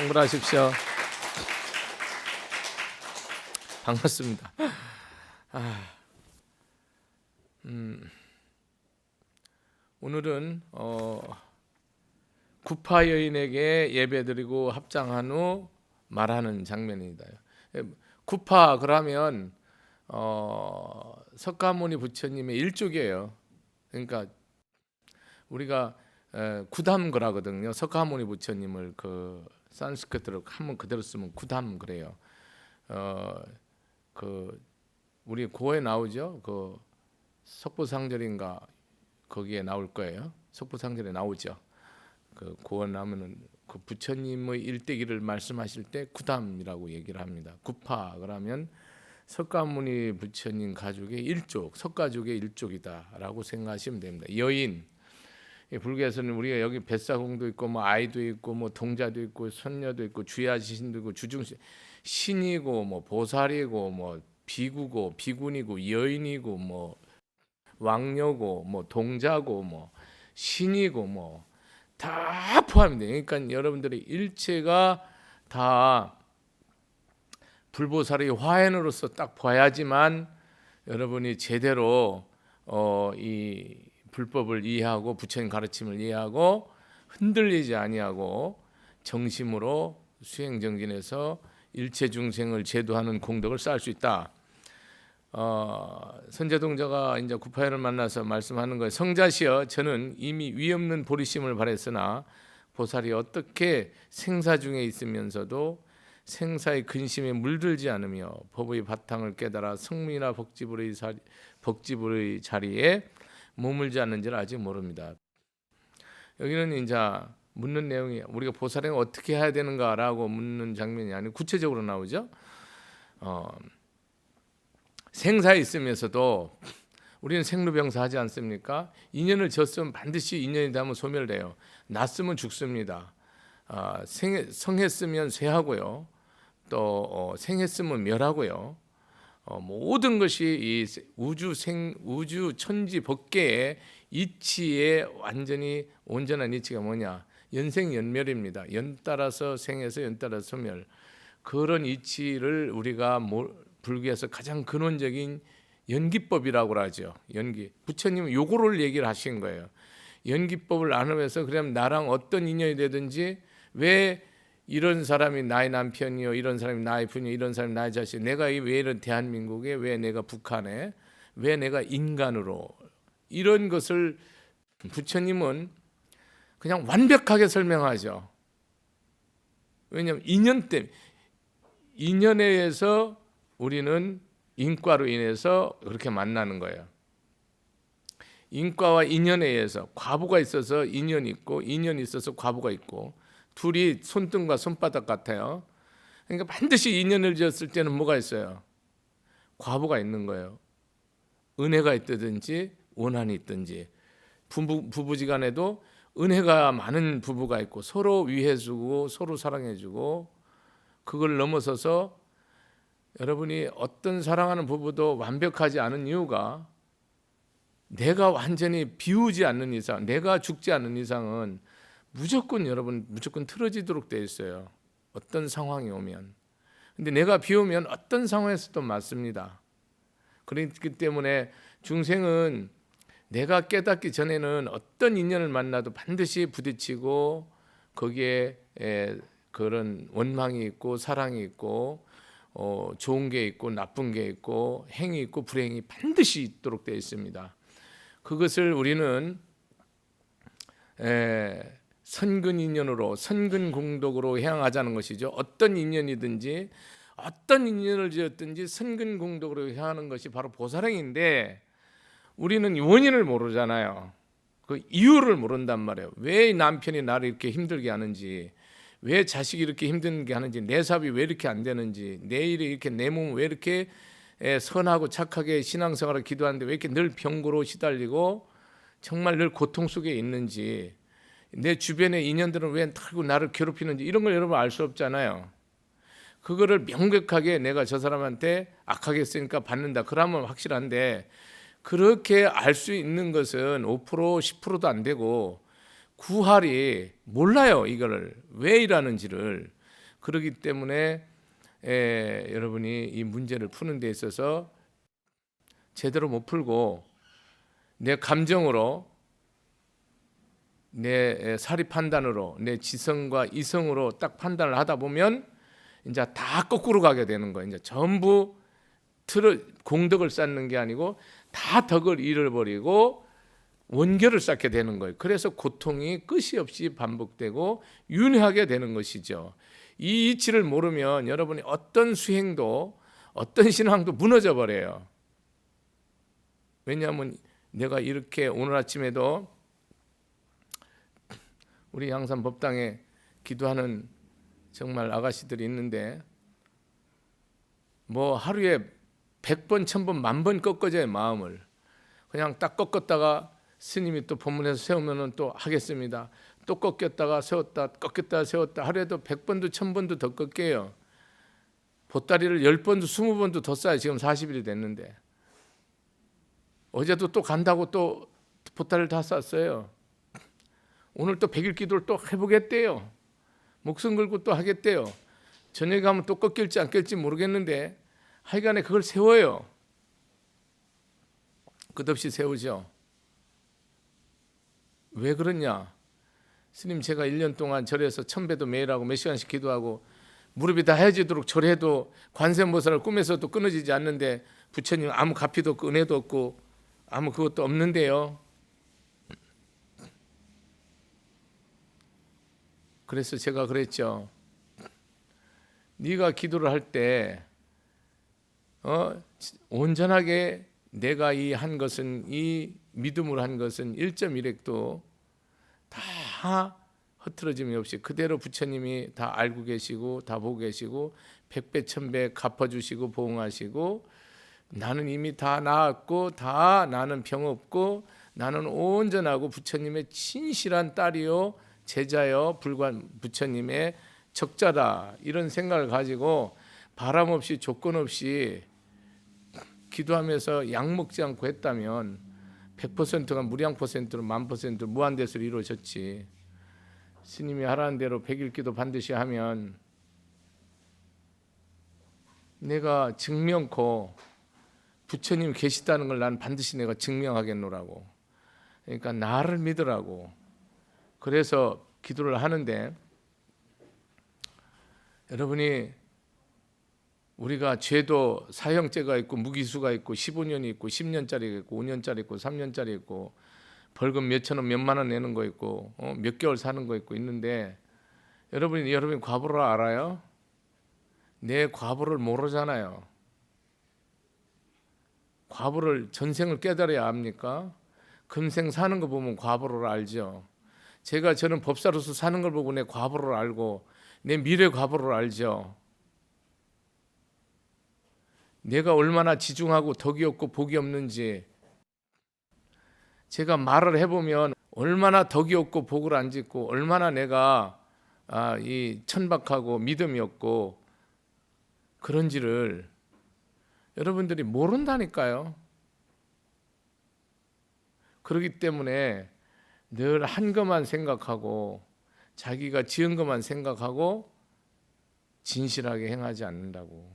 창불하십시오. 반갑습니다. 오늘은 구파 여인에게 예배드리고 합장한 후 말하는 장면입니다. 구파 그러면 석가모니 부처님의 일족이에요. 그러니까 우리가 구담 그러거든요. 석가모니 부처님을 그 산스크리트로 한번 그대로 쓰면 구담 그래요. 그 우리 고에 나오죠. 그 석부상절인가 거기에 나올 거예요. 석부상절에 나오죠. 그 고에 나오면은 그 부처님의 일대기를 말씀하실 때 구담이라고 얘기를 합니다. 구파 그러면 석가모니 부처님 가족의 일족, 석가족의 일족이다라고 생각하시면 됩니다. 여인, 불교에서는 우리가 여기 뱃사공도 있고 뭐 아이도 있고 뭐 동자도 있고 손녀도 있고 주야시신도 있고 주중신 신이고 뭐 보살이고 뭐 비구고 비군이고 여인이고 뭐 왕녀고 뭐 동자고 뭐 신이고 뭐 다 포함이 돼요. 그러니까 여러분들이 일체가 다 불보살의 화현으로서 딱 봐야지만 여러분이 제대로 이 불법을 이해하고 부처님 가르침을 이해하고 흔들리지 아니하고 정심으로 수행 정진해서 일체 중생을 제도하는 공덕을 쌓을 수 있다. 선제동자가 이제 구파연을 만나서 말씀하는 거예요. 성자시여, 저는 이미 위없는 보리심을 발했으나 보살이 어떻게 생사 중에 있으면서도 생사의 근심에 물들지 않으며 법의 바탕을 깨달아 성미나 복지불의 자리에 머물지 않는지를 아직 모릅니다. 여기는 이제 묻는 내용이 우리가 보살행을 어떻게 해야 되는가라고 묻는 장면이 아니고 구체적으로 나오죠. 생사에 있으면서도 우리는 생로병사 하지 않습니까? 인연을 졌으면 반드시 인연이 닿으면 소멸돼요. 났으면 죽습니다. 성했으면 쇠하고요. 또 생했으면 멸하고요. 모든 것이 이 우주 천지 법계의 이치의 완전히 온전한 이치가 뭐냐? 연생연멸입니다. 연 따라서 생해서 연 따라서 소멸. 그런 이치를 우리가 불교에서 가장 근원적인 연기법이라고 하죠. 연기. 부처님은 요거를 얘기를 하신 거예요. 연기법을 나누면서 그럼 나랑 어떤 인연이 되든지 왜 이런 사람이 나의 남편이요, 이런 사람이 나의 부인이요, 이런 사람이 나의 자식, 내가 왜 이런 대한민국에, 왜 내가 북한에, 왜 내가 인간으로, 이런 것을 부처님은 그냥 완벽하게 설명하죠. 왜냐하면 인연 때문에, 인연에 의해서 우리는 인과로 인해서 그렇게 만나는 거예요. 인과와 인연에 의해서 과부가 있어서 인연이 있고 인연이 있어서 과부가 있고 둘이 손등과 손바닥 같아요. 그러니까 반드시 인연을 지었을 때는 뭐가 있어요? 과부가 있는 거예요. 은혜가 있든지 원한이 있든지 부부지간에도 은혜가 많은 부부가 있고 서로 위해주고 서로 사랑해주고 그걸 넘어서서 여러분이 어떤 사랑하는 부부도 완벽하지 않은 이유가 내가 완전히 비우지 않는 이상, 내가 죽지 않는 이상은 무조건 틀어지도록 돼 있어요. 어떤 상황이 오면. 근데 내가 비우면 어떤 상황에서도 맞습니다. 그렇기 때문에 중생은 내가 깨닫기 전에는 어떤 인연을 만나도 반드시 부딪히고 거기에 그런 원망이 있고 사랑이 있고 좋은 게 있고 나쁜 게 있고 행이 있고 불행이 반드시 있도록 되어 있습니다. 그것을 우리는 선근 인연으로 선근 공덕으로 향하자는 것이죠. 어떤 인연이든지 어떤 인연을 지었든지 선근 공덕으로 향하는 것이 바로 보살행인데 우리는 원인을 모르잖아요. 그 이유를 모른단 말이에요. 왜 남편이 나를 이렇게 힘들게 하는지, 왜 자식이 이렇게 힘들게 하는지, 내 사업이 왜 이렇게 안 되는지, 내 일이 이렇게 내 몸은 왜 이렇게 선하고 착하게 신앙생활을 기도하는데 왜 이렇게 늘 병고로 시달리고 정말 늘 고통 속에 있는지, 내 주변의 인연들은 왜 자꾸 나를 괴롭히는지 이런 걸 여러분 알 수 없잖아요. 그거를 명백하게 내가 저 사람한테 악하게 했으니까 받는다 그러면 확실한데 그렇게 알 수 있는 것은 5% 10%도 안 되고 구할이 몰라요. 이거를 왜 이러는지를. 그렇기 때문에 여러분이 이 문제를 푸는 데 있어서 제대로 못 풀고 내 감정으로, 내 사리 판단으로, 내 지성과 이성으로 딱 판단을 하다 보면 이제 다 거꾸로 가게 되는 거예요. 이제 전부 공덕을 쌓는 게 아니고 다 덕을 잃어버리고 원결을 쌓게 되는 거예요. 그래서 고통이 끝이 없이 반복되고 윤회하게 되는 것이죠. 이 이치를 모르면 여러분이 어떤 수행도 어떤 신앙도 무너져 버려요. 왜냐하면 내가 이렇게 오늘 아침에도 우리 양산 법당에 기도하는 정말 아가씨들이 있는데 뭐 하루에 100번, 1000번, 10,000번 꺾어져요. 마음을 그냥 딱 꺾었다가 스님이 또 법문에서 세우면은 또 하겠습니다. 또 꺾였다가 세웠다, 꺾였다가 세웠다. 하루에도 100번도 1000번도 더 꺾여요. 보따리를 10번도 20번도 더 싸요. 지금 40일이 됐는데 어제도 또 간다고 또 보따리를 다 쌌어요. 오늘 또 100일 기도를 또 해보겠대요. 목숨 걸고 또 하겠대요. 저녁에 가면 또 꺾일지 안 꺾일지 모르겠는데 하여간에 그걸 세워요. 끝없이 세우죠. 왜 그러냐? 스님, 제가 1년 동안 절에서 1000배도 매일 하고 몇 시간씩 기도하고 무릎이 다 헤어지도록 절해도 관세음보살을 꿈에서도 끊어지지 않는데 부처님 아무 가피도 없고 은혜도 없고 아무 그것도 없는데요. 그래서 제가 그랬죠. 네가 기도를 할 때 온전하게 내가 이 한 것은, 이 믿음으로 한 것은 1.1핵도 다 흐트러짐이 없이 그대로 부처님이 다 알고 계시고 다 보고 계시고 100배 1000배 갚아주시고 보응하시고 나는 이미 다 나았고 다 나는 병 없고 나는 온전하고 부처님의 진실한 딸이요 제자요 불관 부처님의 적자다, 이런 생각을 가지고 바람 없이 조건 없이 기도하면서 약 먹지 않고 했다면 100%가 무량 퍼센트로 10,000%로 무한대수로 이루어졌지. 스님이 하라는 대로 100일 기도 반드시 하면 내가 증명코 부처님 계시다는 걸 난 반드시 내가 증명하겠노라고. 그러니까 나를 믿으라고. 그래서 기도를 하는데 여러분이 우리가 죄도 사형죄가 있고 무기수가 있고 15년이 있고 10년짜리가 있고 5년짜리 있고 3년짜리 있고 벌금 몇천 원 몇만 원 내는 거 있고 몇 개월 사는 거 있고 있는데 여러분이 과보를 알아요? 내 과보를 모르잖아요. 과보를 전생을 깨달아야 합니까? 금생 사는 거 보면 과보를 알죠. 저는 법사로서 사는 걸 보고 내 과보를 알고 내 미래 과보를 알죠. 내가 얼마나 지중하고 덕이 없고 복이 없는지 제가 말을 해보면 얼마나 덕이 없고 복을 안 짓고 얼마나 내가 이 천박하고 믿음이 없고 그런지를 여러분들이 모른다니까요. 그렇기 때문에 늘 한 것만 생각하고 자기가 지은 것만 생각하고 진실하게 행하지 않는다고.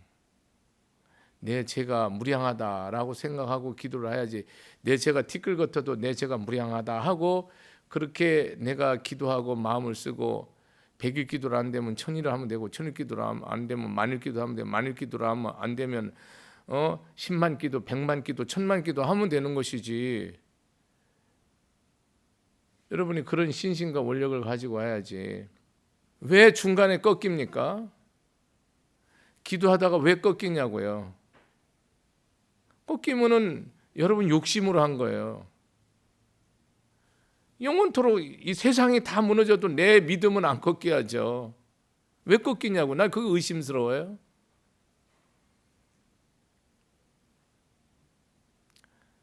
내 죄가 무량하다라고 생각하고 기도를 해야지. 내 죄가 티끌 같아도 내 죄가 무량하다 하고 그렇게 내가 기도하고 마음을 쓰고 100일 기도를 안 되면 1000일을 하면 되고 1000일 기도를 안 되면 만일 기도하면 되고 만일 기도를 하면 안 되면 10만 기도, 100만 기도, 1000만 기도 하면 되는 것이지. 여러분이 그런 신심과 원력을 가지고 와야지. 왜 중간에 꺾입니까? 기도하다가 왜 꺾이냐고요. 꺾이면은 여러분 욕심으로 한 거예요. 영원토록 이 세상이 다 무너져도 내 믿음은 안 꺾여야죠. 왜 꺾이냐고. 난 그거 의심스러워요.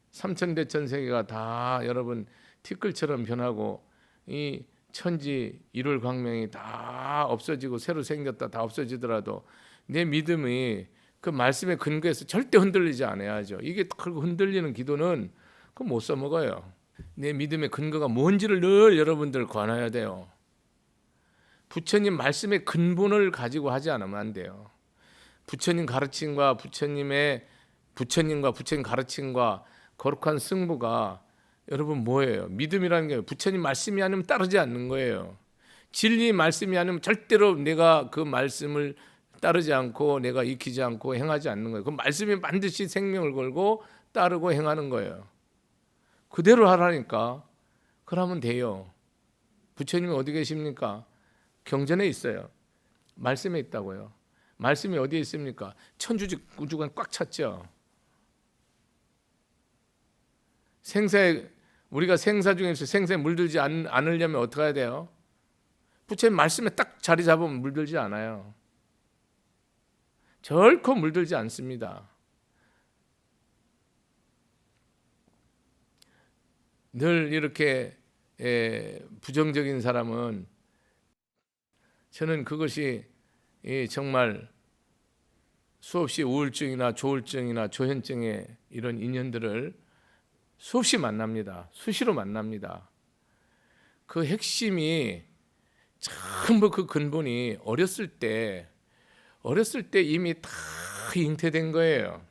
삼천대천세계가 다 여러분 티끌처럼 변하고 이 천지 일월 광명이 다 없어지고 새로 생겼다 다 없어지더라도 내 믿음이 그 말씀의 근거에서 절대 흔들리지 않아야죠. 이게 흔들리는 기도는 그거 못 써먹어요. 내 믿음의 근거가 뭔지를 늘 여러분들 관해야 돼요. 부처님 말씀의 근본을 가지고 하지 않으면 안 돼요. 부처님 가르침과 부처님과 부처님 가르침과 거룩한 승부가 여러분 뭐예요? 믿음이라는 게 부처님 말씀이 아니면 따르지 않는 거예요. 진리 말씀이 아니면 절대로 내가 그 말씀을 따르지 않고 내가 익히지 않고 행하지 않는 거예요. 그 말씀이 반드시 생명을 걸고 따르고 행하는 거예요. 그대로 하라니까. 그러면 돼요. 부처님이 어디 계십니까? 경전에 있어요. 말씀에 있다고요. 말씀이 어디에 있습니까? 천주직 우주관 꽉 찼죠. 우리가 생사 중에서 생사에 물들지 않으려면 어떻게 해야 돼요? 부처님 말씀에 딱 자리 잡으면 물들지 않아요. 결코 물들지 않습니다. 늘 이렇게 부정적인 사람은 저는 그것이 정말 수없이 우울증이나 조울증이나 조현증의 이런 인연들을 수없이 만납니다. 수시로 만납니다. 그 핵심이 전부 그 근본이 어렸을 때 이미 다 잉태된 거예요.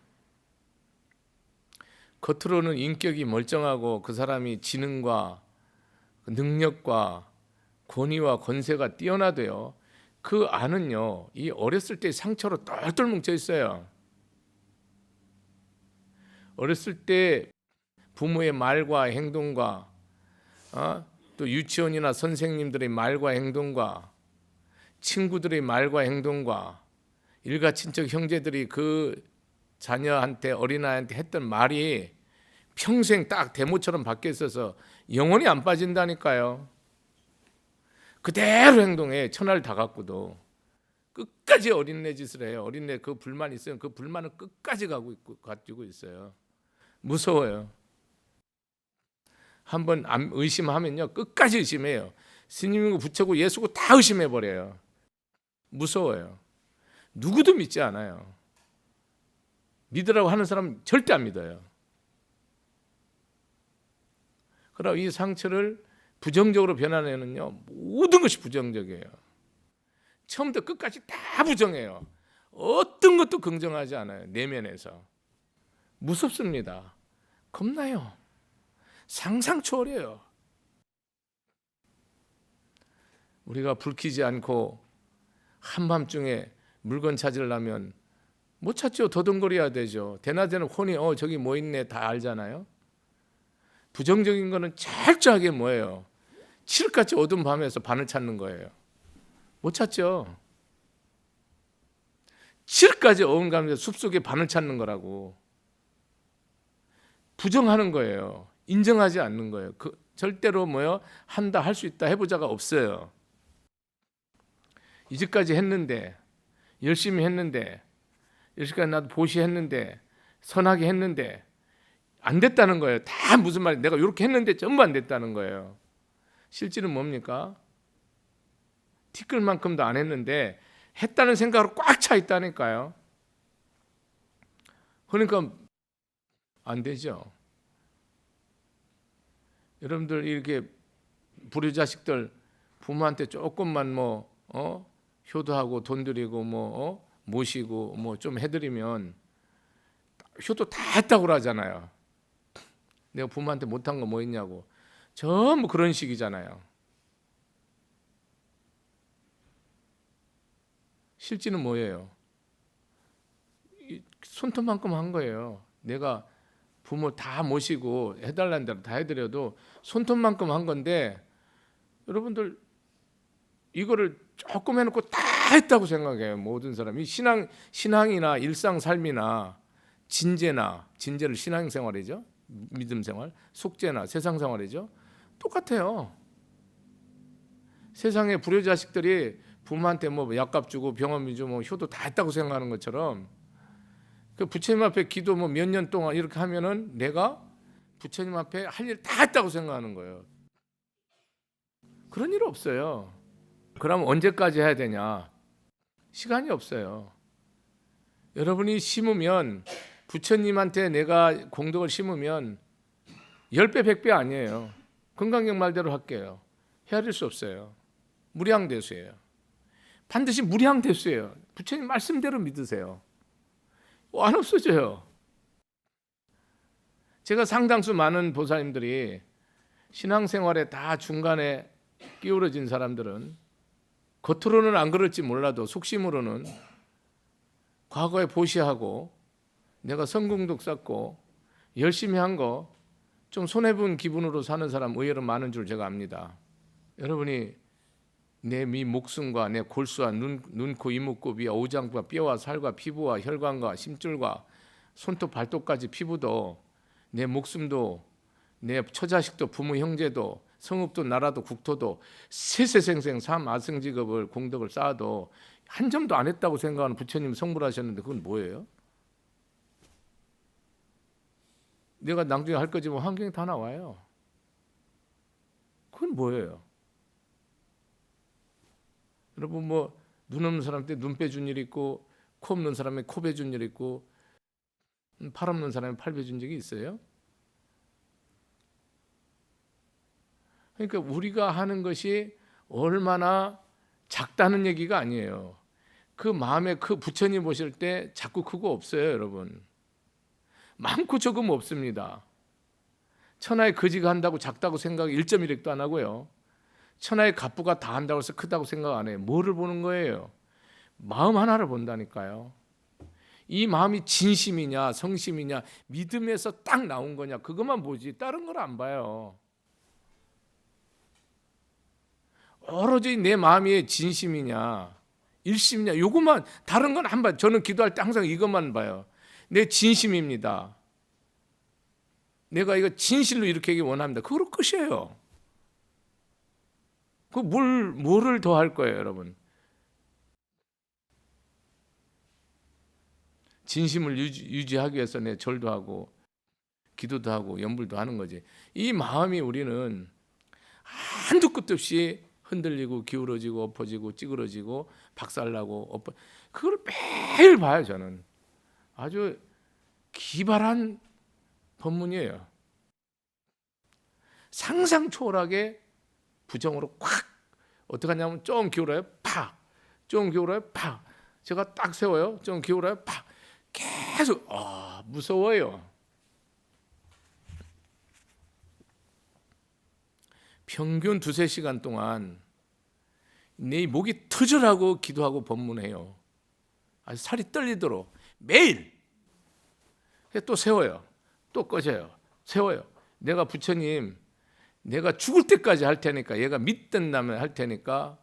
겉으로는 인격이 멀쩡하고 그 사람이 지능과 능력과 권위와 권세가 뛰어나도요, 그 안은요, 이 어렸을 때 상처로 똘똘 뭉쳐 있어요. 어렸을 때 부모의 말과 행동과 또 유치원이나 선생님들의 말과 행동과 친구들의 말과 행동과 일가 친척 형제들이 그 자녀한테 어린아이한테 했던 말이 평생 딱 대모처럼 박혀 있어서 영원히 안 빠진다니까요. 그대로 행동해. 천하를 다 갖고도 끝까지 어린애 짓을 해요. 어린애 그 불만 있으면 그 불만을 끝까지 가지고 있어요. 무서워요. 한번 의심하면요, 끝까지 의심해요. 스님이고 부처고 예수고 다 의심해버려요. 무서워요. 누구도 믿지 않아요. 믿으라고 하는 사람은 절대 안 믿어요. 그러나 이 상처를 부정적으로 변화내는요, 모든 것이 부정적이에요. 처음부터 끝까지 다 부정해요. 어떤 것도 긍정하지 않아요. 내면에서. 무섭습니다. 겁나요. 상상 초월해요. 우리가 불 켜지 않고 한밤중에 물건 찾으려면 못 찾죠. 더듬거려야 되죠. 대낮에는 혼이 저기 뭐 있네 다 알잖아요. 부정적인 거는 철저하게 뭐예요? 칠흑같이 어두운 밤에서 반을 찾는 거예요. 못 찾죠. 칠흑까지 어두운 밤에서 숲속에 반을 찾는 거라고. 부정하는 거예요. 인정하지 않는 거예요. 절대로 한다, 할 수 있다, 해보자가 없어요. 이제까지 했는데, 열심히 했는데, 여기까지 나도 보시했는데, 선하게 했는데 안 됐다는 거예요. 다 무슨 말이에요? 내가 이렇게 했는데 전부 안 됐다는 거예요. 실질은 뭡니까? 티끌만큼도 안 했는데 했다는 생각으로 꽉 차 있다니까요. 그러니까 안 되죠. 여러분들 이렇게 불효자식들 부모한테 조금만 효도하고 돈 드리고 모시고 좀 해드리면 효도 다 했다고 그러잖아요. 내가 부모한테 못한 거 뭐 있냐고. 전부 그런 식이잖아요. 실질은 뭐예요? 손톱만큼 한 거예요. 내가 부모 다 모시고 해달라는 대로 다 해드려도 손톱만큼 한 건데, 여러분들 이거를 조금 해놓고 다 했다고 생각해요. 모든 사람이 신앙이나 일상 삶이나 진제를 신앙생활이죠. 믿음생활, 속죄나 세상생활이죠. 똑같아요. 세상에 불효자식들이 부모한테 약값 주고 병원 주고 효도 다 했다고 생각하는 것처럼, 그 부처님 앞에 기도 몇 년 동안 이렇게 하면은 내가 부처님 앞에 할 일 다 했다고 생각하는 거예요. 그런 일 없어요. 그럼 언제까지 해야 되냐? 시간이 없어요. 여러분이 심으면, 부처님한테 내가 공덕을 심으면 10배 100배 아니에요. 금강경 말대로 할게요. 헤아릴 수 없어요. 무량대수예요. 반드시 무량대수예요. 부처님 말씀대로 믿으세요. 안 없어져요. 제가 상당수 많은 보살님들이 신앙생활에 다 중간에 끼우러진 사람들은 겉으로는 안 그럴지 몰라도 속심으로는 과거에 보시하고 내가 성공덕 쌓고 열심히 한 거 좀 손해본 기분으로 사는 사람 의외로 많은 줄 제가 압니다. 여러분이 내 목숨과 내 골수와 눈, 코, 이목구비와 오장과 뼈와 살과 피부와 혈관과 심줄과 손톱, 발톱까지 피부도 내 목숨도 내 처자식도 부모 형제도 성읍도 나라도 국토도 세세생생 삼아승직업을 공덕을 쌓아도 한 점도 안 했다고 생각하는 부처님 성불하셨는데 그건 뭐예요? 내가 나중에 할 거지만 환경이 다 나와요. 그건 뭐예요? 여러분 뭐 눈 없는 사람한테 눈 빼준 일 있고 코 없는 사람에 코 빼준 일 있고 팔 없는 사람에 팔 빼준 적이 있어요? 그러니까 우리가 하는 것이 얼마나 작다는 얘기가 아니에요. 그 마음에 그 부처님 보실 때 작고 크고 없어요, 여러분. 많고 적음 없습니다. 천하의 거지가 한다고 작다고 생각 1.1획도 안 하고요. 천하의 갑부가 다 한다고 해서 크다고 생각 안 해요. 뭐를 보는 거예요? 마음 하나를 본다니까요. 이 마음이 진심이냐 성심이냐 믿음에서 딱 나온 거냐 그것만 보지 다른 걸 안 봐요. 오로지 내 마음이 진심이냐 일심이냐 요것만 다른 건 안 봐요. 저는 기도할 때 항상 이것만 봐요. 내 진심입니다. 내가 이거 진실로 이렇게 하기 원합니다. 그거로 끝이에요. 그 뭐를 더 할 거예요, 여러분? 진심을 유지하기 위해서 내 절도 하고 기도도 하고 염불도 하는 거지. 이 마음이 우리는 한두 끝도 없이 흔들리고 기울어지고 엎어지고 찌그러지고 박살나고 그걸 매일 봐요. 저는 아주 기발한 법문이에요. 상상 초월하게 부정으로 콱 어떻게 하냐면 좀 기울어요 팍 좀 기울어요 팍 제가 딱 세워요 좀 기울어요 팍 계속 무서워요. 평균 2-3시간 동안 내 목이 터져라고 기도하고 법문해요. 아주 살이 떨리도록 매일. 또 세워요. 또 꺼져요. 세워요. 내가 부처님 내가 죽을 때까지 할 테니까 얘가 믿든다면 할 테니까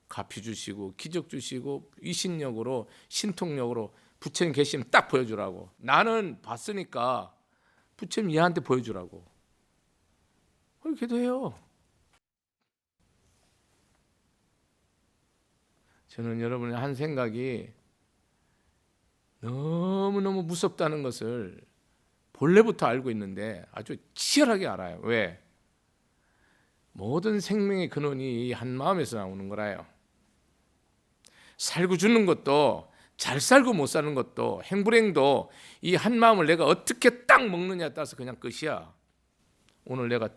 가피 주시고 기적 주시고 위신력으로 신통력으로 부처님 계시면 딱 보여주라고. 나는 봤으니까 부처님 얘한테 보여주라고. 그렇게 기도해요. 저는 여러분의 한 생각이 너무너무 무섭다는 것을 본래부터 알고 있는데 아주 치열하게 알아요. 왜? 모든 생명의 근원이 이 한 마음에서 나오는 거라요. 살고 죽는 것도 잘 살고 못 사는 것도 행불행도 이 한 마음을 내가 어떻게 딱 먹느냐에 따라서 그냥 끝이야. 오늘 내가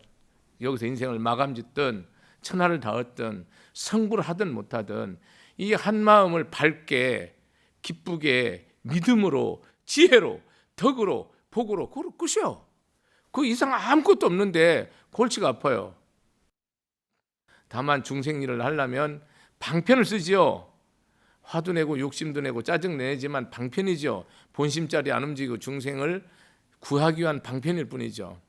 여기서 인생을 마감짓든 천하를 닿았든 성불을 하든 못하든 이 한 마음을 밝게 기쁘게 믿음으로 지혜로 덕으로 복으로 그거 끝이요. 그 이상 아무것도 없는데 골치가 아파요. 다만 중생일을 하려면 방편을 쓰지요. 화도 내고 욕심도 내고 짜증 내지만 방편이죠. 본심자리 안 움직이고 중생을 구하기 위한 방편일 뿐이죠.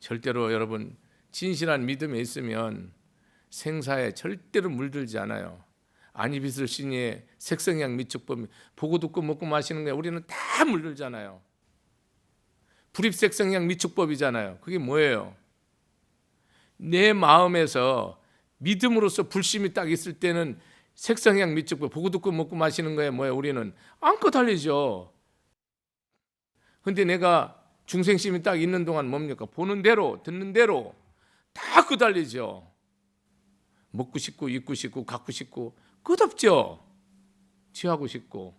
절대로 여러분 진실한 믿음에 있으면 생사에 절대로 물들지 않아요. 아니비슬 신의 색성향 미축법 보고 듣고 먹고 마시는 게 우리는 다 물들잖아요. 불입색성향 미축법이잖아요. 그게 뭐예요? 내 마음에서 믿음으로써 불심이 딱 있을 때는 색성향 미축법 보고 듣고 먹고 마시는 거에 뭐예요? 우리는 안고 달리죠. 근데 내가 중생심이 딱 있는 동안 뭡니까? 보는 대로 듣는 대로 다 끄달리죠. 먹고 싶고 입고 싶고 갖고 싶고 끝없죠. 취하고 싶고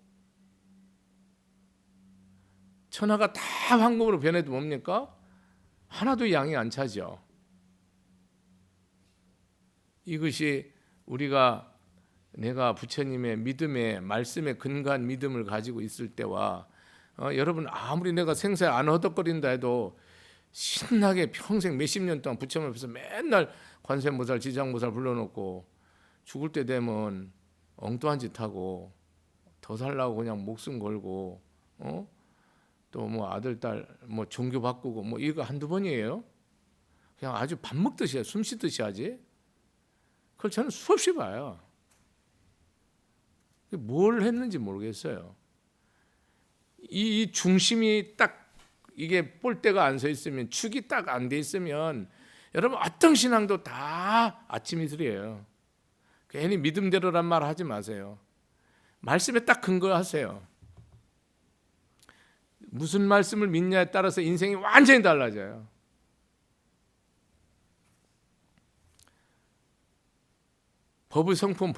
천하가 다 황금으로 변해도 뭡니까? 하나도 양이 안 차죠. 이것이 내가 부처님의 믿음에 말씀에 근거한 믿음을 가지고 있을 때와 여러분 아무리 내가 생사에 안 허덕거린다 해도 신나게 평생 몇십 년 동안 부처님 앞에서 맨날 관세음보살 지장보살 불러놓고 죽을 때 되면 엉뚱한 짓 하고 더 살라고 그냥 목숨 걸고 또 뭐 아들 딸 뭐 종교 바꾸고 뭐 이거 한두 번이에요. 그냥 아주 밥 먹듯이 숨 쉬듯이 하지. 그걸 저는 수없이 봐요. 뭘 했는지 모르겠어요. 이 중심이 딱 이게 볼대가 안 서 있으면 축이 딱 안 돼 있으면 여러분 어떤 신앙도 다 아침 이슬이에요. 괜히 믿음대로란 말 하지 마세요. 말씀에 딱 근거하세요. 무슨 말씀을 믿냐에 따라서 인생이 완전히 달라져요. 법의 성품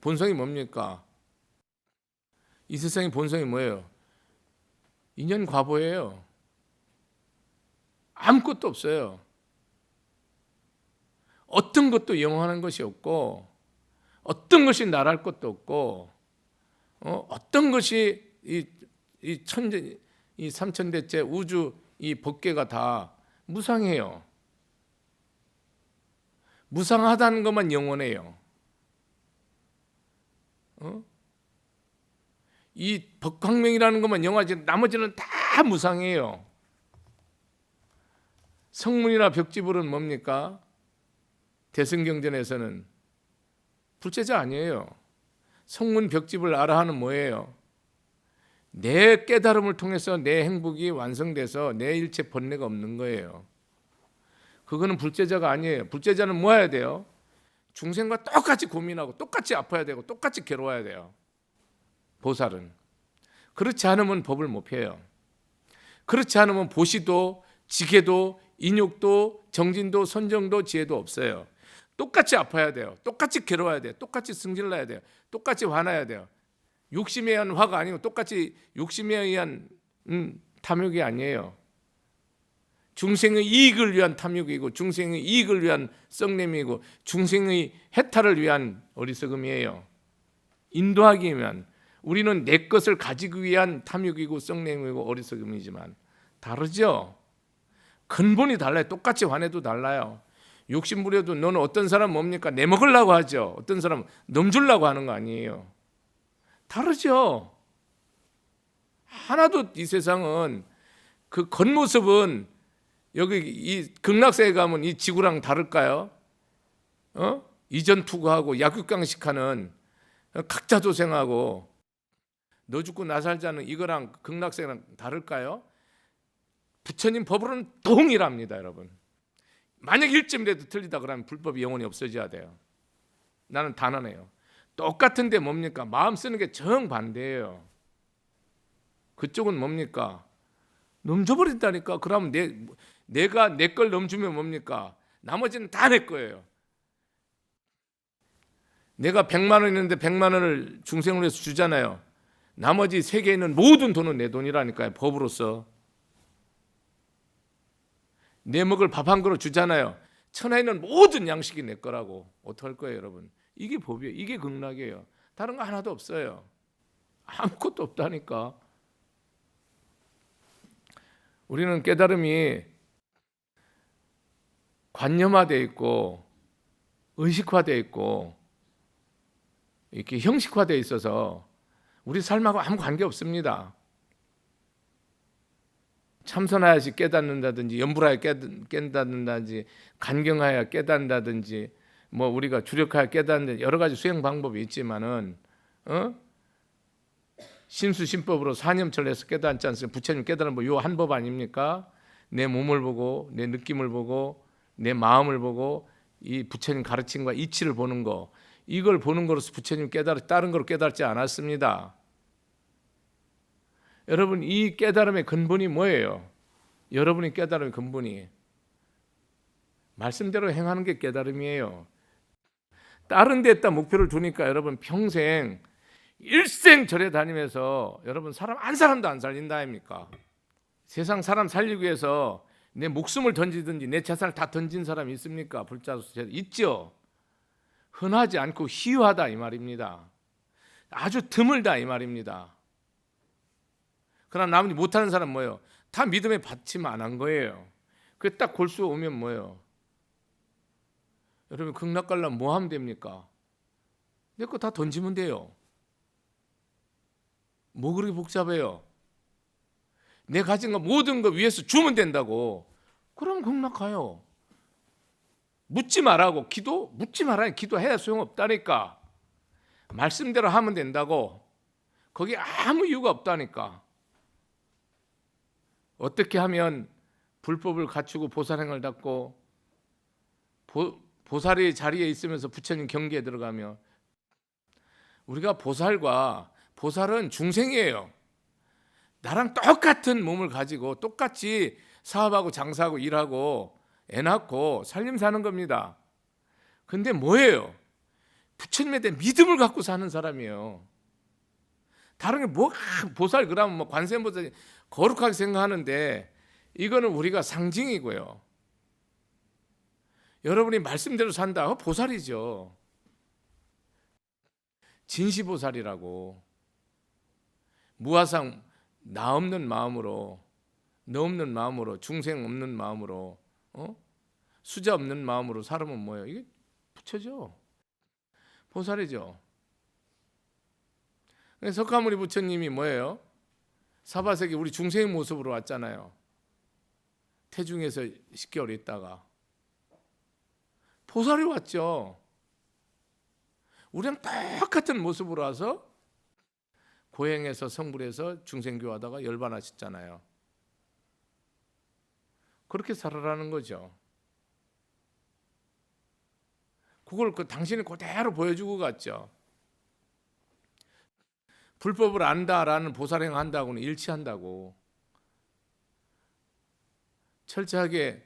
본성이 뭡니까? 이 세상의 본성이 뭐예요? 인연 과보예요. 아무것도 없어요. 어떤 것도 영원한 것이 없고 어떤 것이 나랄 것도 없고 어떤 것이 이 천재 이 삼천대째 우주 이 법계가 다 무상해요. 무상하다는 것만 영원해요. 이 법광명이라는 것만 영원하지 나머지는 다 무상해요. 성문이나 벽지불은 뭡니까? 대승경전에서는 불제자 아니에요. 성문 벽집을 아라하는 뭐예요? 내 깨달음을 통해서 내 행복이 완성돼서 내 일체 번뇌가 없는 거예요. 그거는 불제자가 아니에요. 불제자는 뭐 해야 돼요? 중생과 똑같이 고민하고 똑같이 아파야 되고 똑같이 괴로워야 돼요. 보살은 그렇지 않으면 법을 못 펴요. 그렇지 않으면 보시도 지계도 인욕도 정진도 선정도 지혜도 없어요. 똑같이 아파야 돼요. 똑같이 괴로워야 돼요. 똑같이 승질나야 돼요. 똑같이 화나야 돼요. 욕심에 의한 화가 아니고 똑같이 욕심에 의한 탐욕이 아니에요. 중생의 이익을 위한 탐욕이고 중생의 이익을 위한 썩냄이고 중생의 해탈을 위한 어리석음이에요. 인도하기 위한 우리는 내 것을 가지기 위한 탐욕이고 썩냄이고 어리석음이지만 다르죠. 근본이 달라요. 똑같이 화내도 달라요. 욕심 부려도 너는 어떤 사람 뭡니까? 내 먹으려고 하죠. 어떤 사람은 넘주려고 하는 거 아니에요. 다르죠. 하나도 이 세상은 그 겉모습은 여기 이 극락세에 가면 이 지구랑 다를까요? 이전 투구하고 약육강식하는 각자 도생하고 너 죽고 나 살자는 이거랑 극락세랑 다를까요? 부처님 법으로는 동일합니다, 여러분. 만약 1점이라도 틀리다 그러면 불법이 영원히 없어져야 돼요. 나는 단언해요. 똑같은데 뭡니까? 마음 쓰는 게 정반대예요. 그쪽은 뭡니까? 넘겨버린다니까. 그러면 내가 내 걸 넘주면 뭡니까? 나머지는 다 내 거예요. 내가 100만 원 있는데 100만 원을 중생으로 해서 주잖아요. 나머지 세계에 있는 모든 돈은 내 돈이라니까요. 법으로서. 내 먹을 밥 한 그릇 주잖아요. 천하에 있는 모든 양식이 내 거라고. 어떡할 거예요, 여러분? 이게 법이에요. 이게 극락이에요. 다른 거 하나도 없어요. 아무것도 없다니까. 우리는 깨달음이 관념화되어 있고 의식화되어 있고 이렇게 형식화되어 있어서 우리 삶하고 아무 관계 없습니다. 참선하여야 깨닫는다든지 염불하여 깨닫는다든지 간경하여 깨닫는다든지 뭐 우리가 주력하여 깨닫는 여러 가지 수행 방법이 있지만은 심수심법으로 사념철해서 깨닫지 않습니까? 부처님 깨달은 법 요 한 법 아닙니까? 내 몸을 보고 내 느낌을 보고 내 마음을 보고 이 부처님 가르침과 이치를 보는 거 이걸 보는 거로서 부처님 다른 거로 깨달지 않았습니다. 여러분 이 깨달음의 근본이 뭐예요? 여러분이 깨달음의 근본이 말씀대로 행하는 게 깨달음이에요. 다른 데에다 목표를 두니까 여러분 평생 일생 절에 다니면서 여러분 사람도 안 살린다 아닙니까? 세상 사람 살리기 위해서 내 목숨을 던지든지 내 재산을 다 던진 사람이 있습니까? 불자수 있죠. 흔하지 않고 희유하다 이 말입니다. 아주 드물다 이 말입니다. 그러나 나머지 못하는 사람 뭐예요? 다 믿음에 받침 안 한 거예요. 그게 딱 골수 오면 뭐예요? 여러분 극락 가려면 뭐 하면 됩니까? 내 거 다 던지면 돼요. 뭐 그렇게 복잡해요? 내 가진 거 모든 거 위에서 주면 된다고. 그럼 극락 가요. 묻지 말라고 묻지 말라니 기도해야 소용없다니까. 말씀대로 하면 된다고. 거기 아무 이유가 없다니까. 어떻게 하면 불법을 갖추고 보살행을 닦고 보살의 자리에 있으면서 부처님 경계에 들어가며, 우리가 보살은 중생이에요. 나랑 똑같은 몸을 가지고 똑같이 사업하고 장사하고 일하고 애 낳고 살림 사는 겁니다. 근데 뭐예요? 부처님에 대한 믿음을 갖고 사는 사람이에요. 다른 게 뭐 보살 그러면 뭐 관세음보살 거룩하게 생각하는데 이거는 우리가 상징이고요. 여러분이 말씀대로 산다, 보살이죠. 진시보살이라고. 무아상 나 없는 마음으로, 너 없는 마음으로, 중생 없는 마음으로, 수자 없는 마음으로 살으면 뭐예요? 이게 부처죠. 보살이죠. 석가모니 부처님이 뭐예요? 사바세계 우리 중생의 모습으로 왔잖아요. 태중에서 10개월 있다가 보살이 왔죠. 우리랑 똑같은 모습으로 와서 고행에서 성불해서 중생교하다가 열반하셨잖아요. 그렇게 살아라는 거죠. 그걸 당신이 그대로 보여주고 갔죠. 불법을 안다라는 보살행 한다고는 일치한다고. 철저하게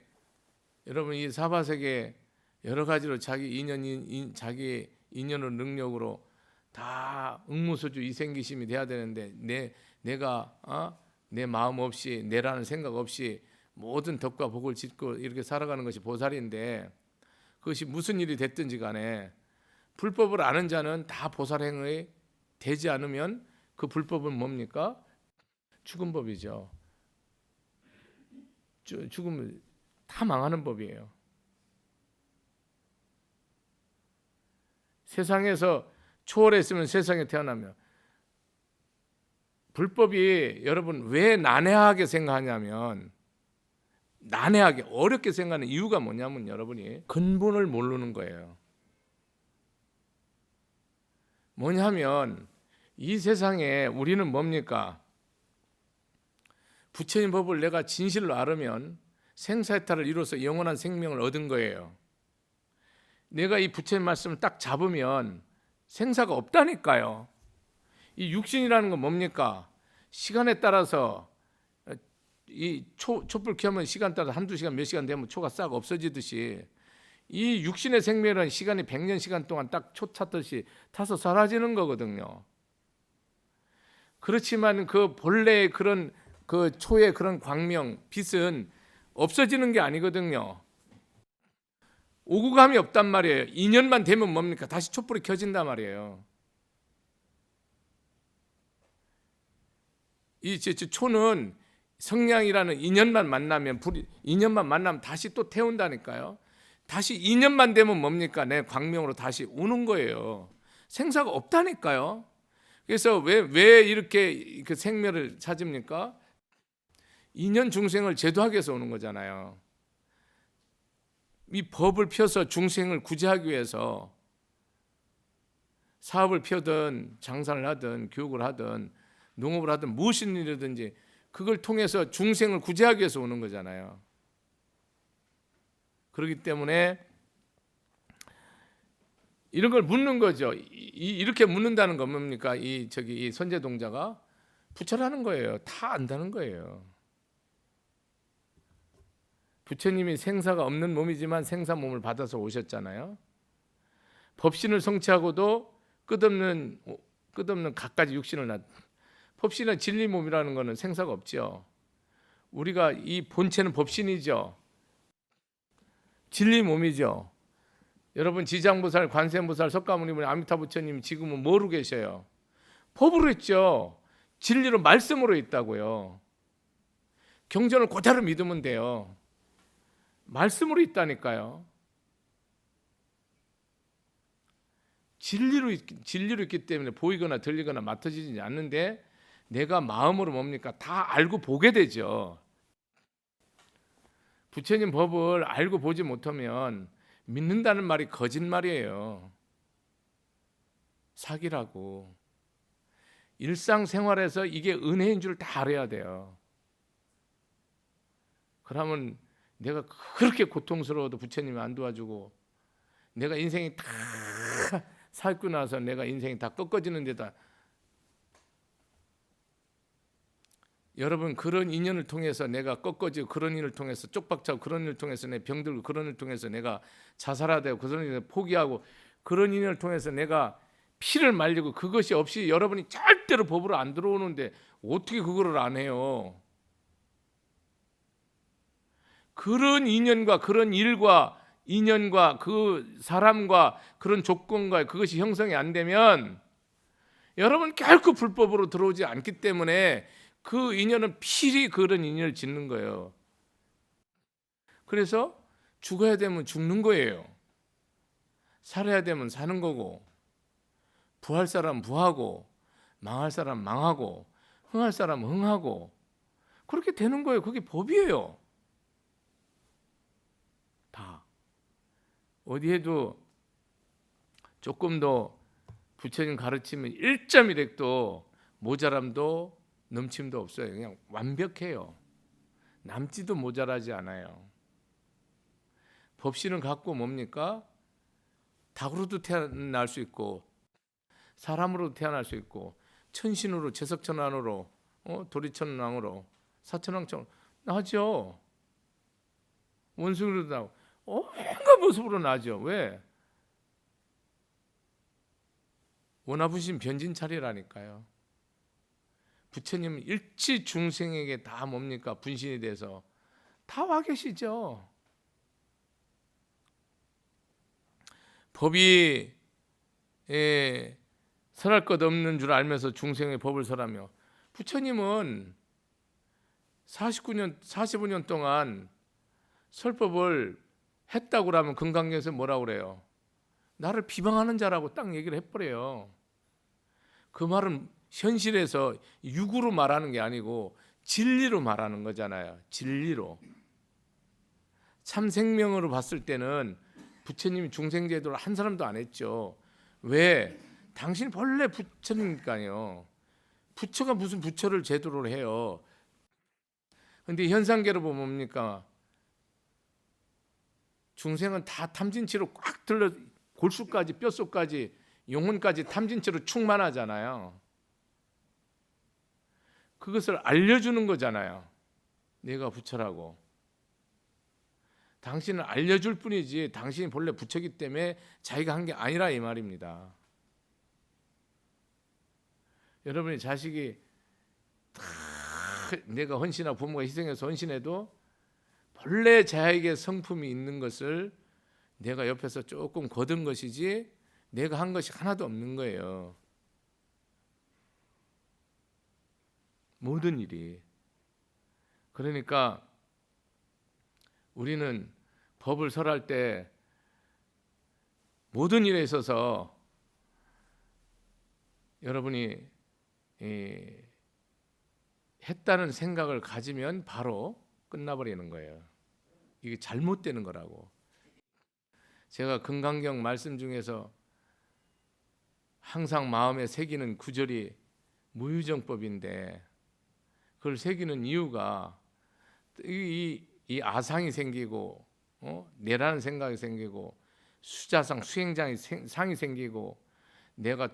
여러분 이 사바세계 여러 가지로 자기 인연의 능력으로 다 응무소주 이생기심이 돼야 되는데 내가 내 마음 없이 내라는 생각 없이 모든 덕과 복을 짓고 이렇게 살아가는 것이 보살인데, 그것이 무슨 일이 됐든지 간에 불법을 아는 자는 다 보살행이 되지 않으면 그 불법은 뭡니까? 죽은 법이죠. 죽으면 다 망하는 법이에요. 세상에서 초월했으면 세상에 태어나면, 불법이 여러분 왜 난해하게 생각하냐면, 난해하게 어렵게 생각하는 이유가 뭐냐면 여러분이 근본을 모르는 거예요. 뭐냐면 이 세상에 우리는 뭡니까? 부처님 법을 내가 진실로 알으면 생사해탈을 이뤄서 영원한 생명을 얻은 거예요. 내가 이 부처님 말씀을 딱 잡으면 생사가 없다니까요. 이 육신이라는 건 뭡니까? 시간에 따라서 이 촛불 켜면 시간 따라 한두 시간 몇 시간 되면 초가 싹 없어지듯이, 이 육신의 생명은 시간이 100년 시간 동안 딱 초 탔듯이 타서 사라지는 거거든요. 그렇지만 그 본래의 그런 그 초의 그런 광명, 빛은 없어지는 게 아니거든요. 오구감이 없단 말이에요. 2년만 되면 뭡니까? 다시 촛불이 켜진단 말이에요. 이 초는 성냥이라는 2년만 만나면 2년만 만나면 다시 또 태운다니까요. 다시 2년만 되면 뭡니까? 내 광명으로 다시 오는 거예요. 생사가 없다니까요. 그래서 왜 이렇게 그 생멸을 찾습니까? 2년 중생을 제도하기 위해서 오는 거잖아요. 이 법을 펴서 중생을 구제하기 위해서 사업을 펴든 장사를 하든 교육을 하든 농업을 하든 무슨 일이든지 그걸 통해서 중생을 구제하기 위해서 오는 거잖아요. 그렇기 때문에 이런 걸 묻는 거죠. 이렇게 묻는다는 건 뭡니까? 이 선제 동자가 부처라는 거예요. 다 안다는 거예요. 부처님이 생사가 없는 몸이지만 생사 몸을 받아서 오셨잖아요. 법신을 성취하고도 끝없는 갖가지 육신을 법신은 진리 몸이라는 것은 생사가 없죠. 우리가 이 본체는 법신이죠. 진리 몸이죠. 여러분 지장보살, 관세음보살, 석가모니분, 아미타 부처님 지금은 뭐로 계셔요? 법으로 했죠. 진리로 말씀으로 있다고요. 경전을 그대로 믿으면 돼요. 말씀으로 있다니까요. 진리로 있기 때문에 보이거나 들리거나 맡아지지 않는데 내가 마음으로 뭡니까? 다 알고 보게 되죠. 부처님 법을 알고 보지 못하면 믿는다는 말이 거짓말이에요. 사기라고. 일상생활에서 이게 은혜인 줄 다 알아야 돼요. 그러면 내가 그렇게 고통스러워도 부처님이 안 도와주고 내가 인생이 다 살고 나서 내가 인생이 다 꺾어지는 데다 여러분 그런 인연을 통해서 내가 꺾어지고 그런 일을 통해서 쪽박차고 그런 일을 통해서 내 병들고 그런 일을 통해서 내가 자살하되고 그런 일을 포기하고 그런 인연을 통해서 내가 피를 말리고 그것이 없이 여러분이 절대로 법으로 안 들어오는데 어떻게 그거를 안 해요? 그런 인연과 그런 일과 인연과 그 사람과 그런 조건과 그것이 형성이 안 되면 여러분 결코 불법으로 들어오지 않기 때문에 그 인연은 필히 그런 인연을 짓는 거예요. 그래서 죽어야 되면 죽는 거예요. 살아야 되면 사는 거고 부할 사람 부하고 망할 사람 망하고 흥할 사람 흥하고 그렇게 되는 거예요. 그게 법이에요. 다. 어디에도 조금 더 부처님 가르치면 1.1획도 모자람도 넘침도 없어요. 그냥 완벽해요. 남지도 모자라지 않아요. 법신을 갖고 뭡니까? 닭으로도 태어날 수 있고 사람으로도 태어날 수 있고 천신으로 제석천왕으로 도리천왕으로 사천왕처럼 나죠. 원숭이로도 나오고 온갖 모습으로 나죠. 왜? 원하부신 변진찰이라니까요. 부처님은 일치 중생에게 다 뭡니까? 분신이 돼서 다 와 계시죠. 법이 설할 것 없는 줄 알면서 중생의 법을 설하며 부처님은 45년 동안 설법을 했다고 하면 금강경에서 뭐라고 그래요? 나를 비방하는 자라고 딱 얘기를 해버려요. 그 말은 현실에서 육으로 말하는 게 아니고 진리로 말하는 거잖아요. 진리로. 참 생명으로 봤을 때는 부처님이 중생제도를 한 사람도 안 했죠. 왜? 당신 본래 부처니까요. 부처가 무슨 부처를 제도를 해요. 근데 현상계로 보면 뭡니까? 중생은 다 탐진치로 꽉 들러 골수까지 뼛속까지 영혼까지 탐진치로 충만하잖아요. 그것을 알려주는 거잖아요. 내가 부처라고. 당신은 알려줄 뿐이지 당신이 본래 부처기 때문에 자기가 한 게 아니라 이 말입니다. 여러분이 자식이 다 내가 헌신하고 부모가 희생해서 헌신해도 본래 자에게 성품이 있는 것을 내가 옆에서 조금 거둔 것이지 내가 한 것이 하나도 없는 거예요. 모든 일이. 그러니까 우리는 법을 설할 때 모든 일에 있어서 여러분이 했다는 생각을 가지면 바로 끝나버리는 거예요. 이게 잘못되는 거라고. 제가 금강경 말씀 중에서 항상 마음에 새기는 구절이 무유정법인데 그걸 새기는 이유가 이 아상이 생기고 내라는 생각이 생기고 수자상 수행장이 상이 생기고 내가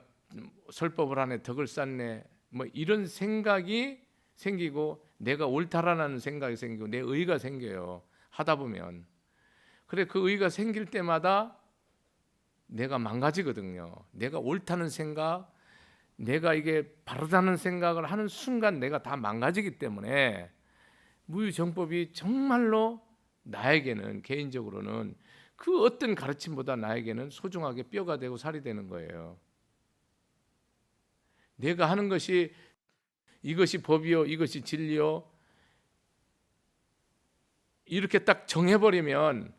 설법을 하네 덕을 쌓네 뭐 이런 생각이 생기고 내가 옳다라는 생각이 생기고 내 의가 생겨요. 하다 보면. 그래 그 의가 생길 때마다 내가 망가지거든요. 내가 옳다는 생각, 내가 이게 바르다는 생각을 하는 순간 내가 다 망가지기 때문에 무유정법이 정말로 나에게는 개인적으로는 그 어떤 가르침보다 나에게는 소중하게 뼈가 되고 살이 되는 거예요. 내가 하는 것이 이것이 법이요, 이것이 진리요, 이렇게 딱 정해버리면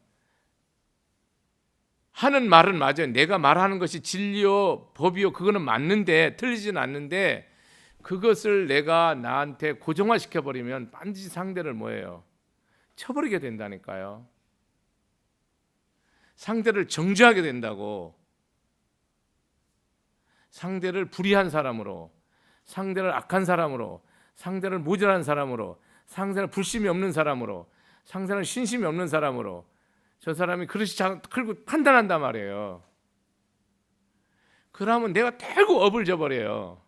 하는 말은 맞아요. 내가 말하는 것이 진리요, 법이요, 그거는 맞는데, 틀리진 않는데, 그것을 내가 나한테 고정화시켜버리면 반드시 상대를 뭐예요? 쳐버리게 된다니까요. 상대를 정죄하게 된다고. 상대를 불의한 사람으로, 상대를 악한 사람으로, 상대를 모질한 사람으로, 상대를 불심이 없는 사람으로, 상대는 신심이 없는 사람으로, 저 사람이 그릇이 크고 판단한단 말이에요. 그러면 내가 대고 업을 져버려요.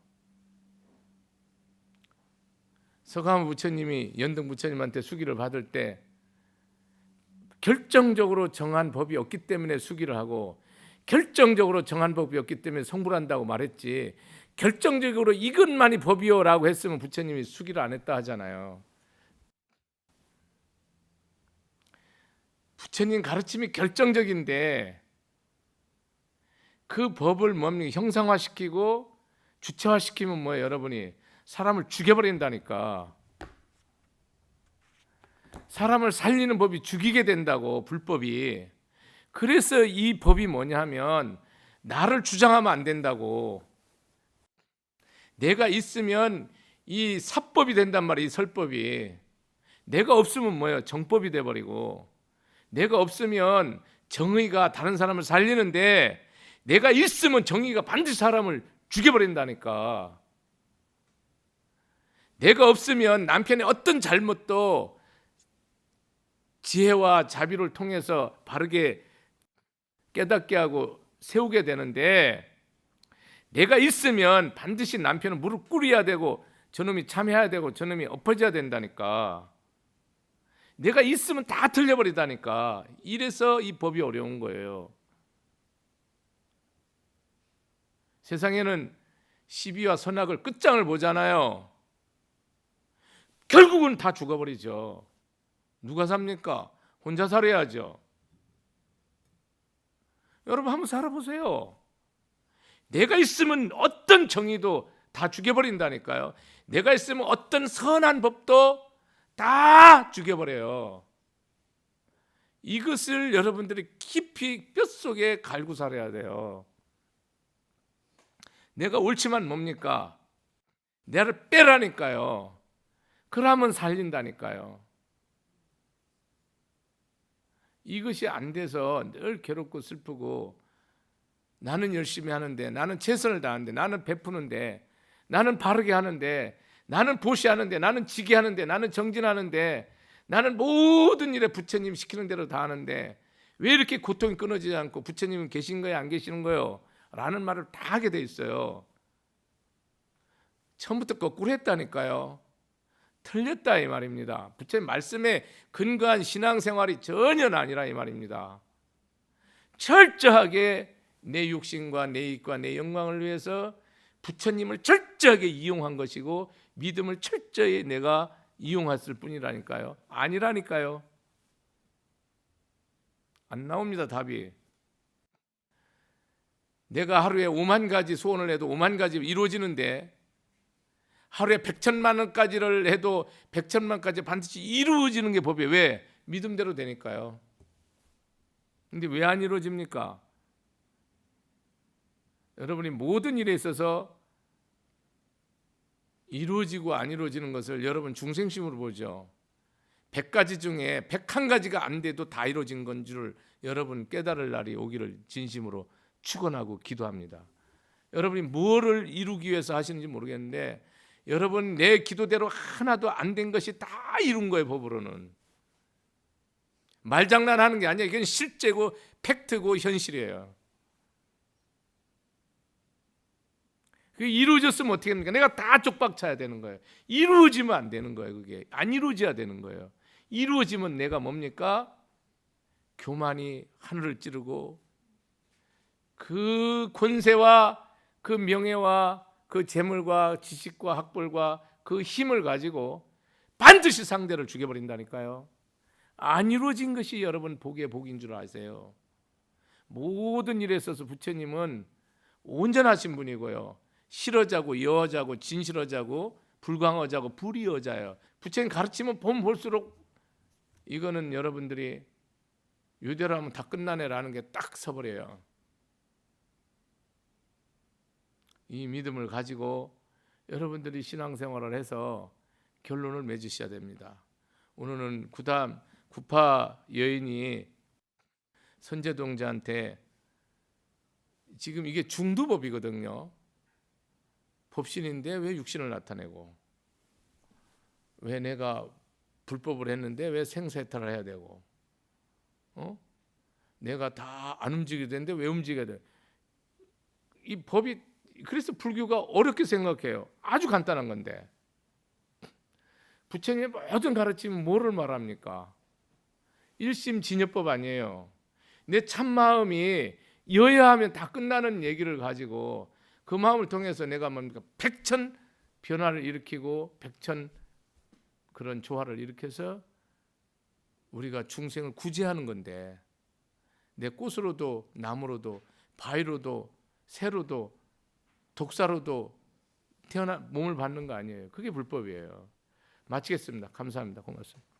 서가모 부처님이 연등 부처님한테 수기를 받을 때 결정적으로 정한 법이 없기 때문에 수기를 하고, 결정적으로 정한 법이 없기 때문에 성불한다고 말했지, 결정적으로 이것만이 법이요라고 했으면 부처님이 수기를 안 했다 하잖아요. 부처님 가르침이 결정적인데 그 법을 뭡니까? 형상화시키고 주체화시키면 뭐예요? 여러분이 사람을 죽여버린다니까. 사람을 살리는 법이 죽이게 된다고, 불법이. 그래서 이 법이 뭐냐 하면 나를 주장하면 안 된다고. 내가 있으면 이 사법이 된단 말이에요. 이 설법이. 내가 없으면 뭐예요? 정법이 돼버리고, 내가 없으면 정의가 다른 사람을 살리는데, 내가 있으면 정의가 반드시 사람을 죽여버린다니까. 내가 없으면 남편의 어떤 잘못도 지혜와 자비를 통해서 바르게 깨닫게 하고 세우게 되는데, 내가 있으면 반드시 남편은 무릎 꿇어야 되고 저놈이 참해야 되고 저놈이 엎어져야 된다니까. 내가 있으면 다 틀려버리다니까. 이래서 이 법이 어려운 거예요. 세상에는 시비와 선악을 끝장을 보잖아요. 결국은 다 죽어버리죠. 누가 삽니까? 혼자 살아야죠. 여러분 한번 살아보세요. 내가 있으면 어떤 정의도 다 죽여버린다니까요. 내가 있으면 어떤 선한 법도 다 죽여버려요. 이것을 여러분들이 깊이 뼛속에 갈고 살아야 돼요. 내가 옳지만 뭡니까? 나를 빼라니까요. 그러면 살린다니까요. 이것이 안 돼서 늘 괴롭고 슬프고, 나는 열심히 하는데, 나는 최선을 다하는데, 나는 베푸는데, 나는 바르게 하는데, 나는 보시하는데, 나는 지게하는데, 나는 정진하는데, 나는 모든 일에 부처님 시키는 대로 다 하는데 왜 이렇게 고통이 끊어지지 않고 부처님은 계신 거예요, 안 계시는 거예요? 라는 말을 다 하게 돼 있어요. 처음부터 거꾸로 했다니까요. 틀렸다 이 말입니다. 부처님 말씀에 근거한 신앙생활이 전혀 아니라 이 말입니다. 철저하게 내 육신과 내 이익과 내 영광을 위해서 부처님을 철저하게 이용한 것이고, 믿음을 철저히 내가 이용했을 뿐이라니까요. 아니라니까요. 안 나옵니다, 답이. 내가 하루에 5만 가지 소원을 해도 5만 가지 이루어지는데, 하루에 100천만 원까지를 해도 100천만 가지 반드시 이루어지는 게 법이에요. 왜? 믿음대로 되니까요. 근데 왜 안 이루어집니까? 여러분이 모든 일에 있어서 이루어지고 안 이루어지는 것을 여러분 중생심으로 보죠. 100가지 중에 101가지가 안 돼도 다 이루어진 건 줄 여러분 깨달을 날이 오기를 진심으로 축원하고 기도합니다. 여러분이 뭐를 이루기 위해서 하시는지 모르겠는데, 여러분 내 기도대로 하나도 안 된 것이 다 이룬 거예요. 법으로는 말장난하는 게 아니야. 이건 실제고 팩트고 현실이에요. 그게 이루어졌으면 어떻게 합니까? 내가 다 쪽박차야 되는 거예요. 이루어지면 안 되는 거예요. 그게 안 이루어져야 되는 거예요. 이루어지면 내가 뭡니까? 교만이 하늘을 찌르고 그 권세와 그 명예와 그 재물과 지식과 학벌과 그 힘을 가지고 반드시 상대를 죽여버린다니까요. 안 이루어진 것이 여러분 복의 복인 줄 아세요? 모든 일에 있어서 부처님은 온전하신 분이고요. 실어자고 여자고 진실어자고 불광어자고 불이어자예요. 부처님 가르치면 보면 볼수록 이거는 여러분들이 유대로 하면 다 끝나네라는 게 딱 서버려요. 이 믿음을 가지고 여러분들이 신앙생활을 해서 결론을 맺으셔야 됩니다. 오늘은 구파 여인이 선제동자한테 지금 이게 중두법이거든요. 법신인데 왜 육신을 나타내고, 왜 내가 불법을 했는데 왜 생사해탈을 해야 되고, 내가 다 안 움직여야 되는데 왜 움직여야 돼? 이 법이, 그래서 불교가 어렵게 생각해요. 아주 간단한 건데 부처님의 모든 가르침은 뭐를 말합니까? 일심진여법 아니에요. 내 참마음이 여야하면 다 끝나는 얘기를 가지고 그 마음을 통해서 내가 뭡니까? 백천 변화를 일으키고 백천 그런 조화를 일으켜서 우리가 중생을 구제하는 건데, 내 꽃으로도 나무로도 바위로도 새로도 독사로도 태어나 몸을 받는 거 아니에요. 그게 불법이에요. 마치겠습니다. 감사합니다. 고맙습니다.